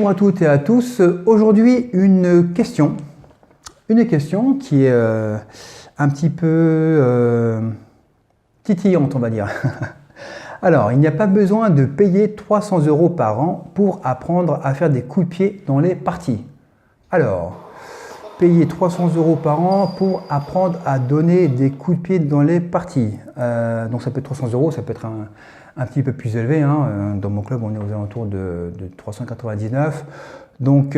Bonjour à toutes et à tous. Aujourd'hui, une question qui est un petit peu titillante, on va dire. Alors, il n'y a pas besoin de payer 300 € par an pour apprendre à faire des coups de pied dans les parties. Alors, payer 300 € par an pour apprendre à donner des coups de pied dans les parties. Donc ça peut être 300 €, ça peut être un petit peu plus élevé. Hein. Dans mon club, on est aux alentours de 399. Donc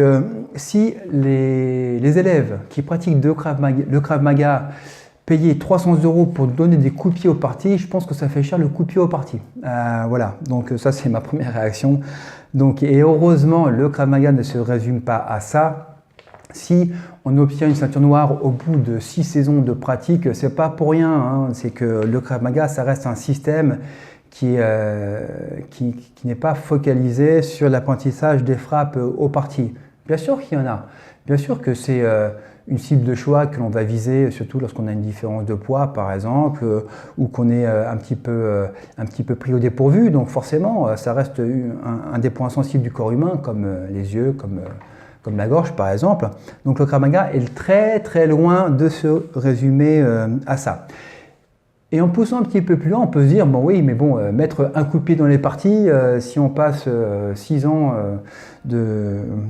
si les élèves qui pratiquent le Krav Maga payer 300 € pour donner des coups de pied aux parties, je pense que ça fait cher le coup de pied aux parties. Voilà, donc ça c'est ma première réaction. Donc, et heureusement, le Krav Maga ne se résume pas à ça. Si on obtient une ceinture noire au bout de 6 saisons de pratique, c'est pas pour rien. Hein. C'est que le Krav Maga, ça reste un système qui n'est pas focalisé sur l'apprentissage des frappes aux parties. Bien sûr qu'il y en a. Bien sûr que c'est une cible de choix que l'on va viser, surtout lorsqu'on a une différence de poids, par exemple, ou qu'on est un petit peu pris au dépourvu. Donc forcément, ça reste un des points sensibles du corps humain, comme les yeux, comme la gorge par exemple. Donc le Krav Maga est très loin de se résumer à ça. Et en poussant un petit peu plus loin, on peut se dire, bon oui, mais bon, mettre un coup de pied dans les parties, si on passe 6 ans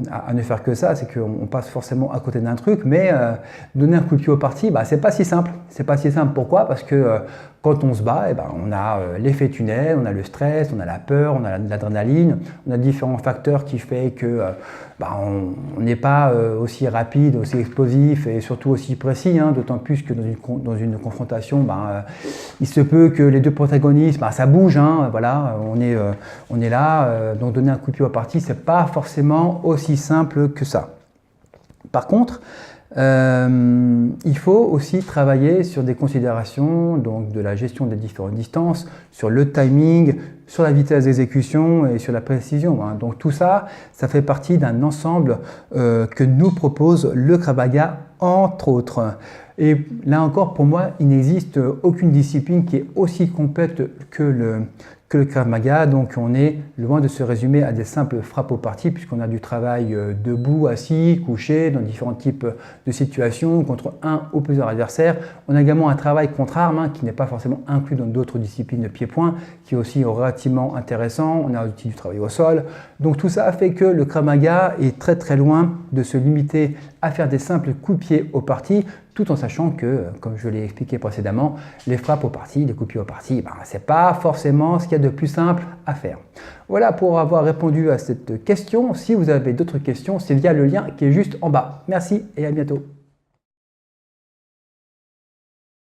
à ne faire que ça, c'est qu'on passe forcément à côté d'un truc, mais donner un coup de pied aux parties, bah, c'est pas si simple. C'est pas si simple, pourquoi? Parce que quand on se bat, eh ben, on a l'effet tunnel, on a le stress, on a la peur, on a l'adrénaline, on a différents facteurs qui font que on n'est pas aussi rapide, aussi explosif et surtout aussi précis, hein, d'autant plus que dans une confrontation, il se peut que les deux protagonistes, ça bouge, hein, voilà, on est là, donc donner un coup de pied aux parties, c'est pas forcément aussi simple que ça. Par contre, il faut aussi travailler sur des considérations donc de la gestion des différentes distances, sur le timing, sur la vitesse d'exécution et sur la précision. Hein. Donc tout ça, ça fait partie d'un ensemble que nous propose le Krav Maga, entre autres. Et là encore, pour moi, il n'existe aucune discipline qui est aussi complète que le Krav Maga. Donc on est loin de se résumer à des simples frappes aux parties, puisqu'on a du travail debout, assis, couché, dans différents types de situations, contre un ou plusieurs adversaires. On a également un travail contre armes, hein, qui n'est pas forcément inclus dans d'autres disciplines de pied-point, qui est aussi relativement intéressant. On a aussi du travail au sol. Donc tout ça fait que le Krav Maga est très loin de se limiter à faire des simples coups de pied aux parties, tout en sachant que, comme je l'ai expliqué précédemment, les frappes aux parties, les coups de pied aux parties, ce n'est pas forcément ce qu'il y a de plus simple à faire. Voilà pour avoir répondu à cette question. Si vous avez d'autres questions, c'est via le lien qui est juste en bas. Merci et à bientôt.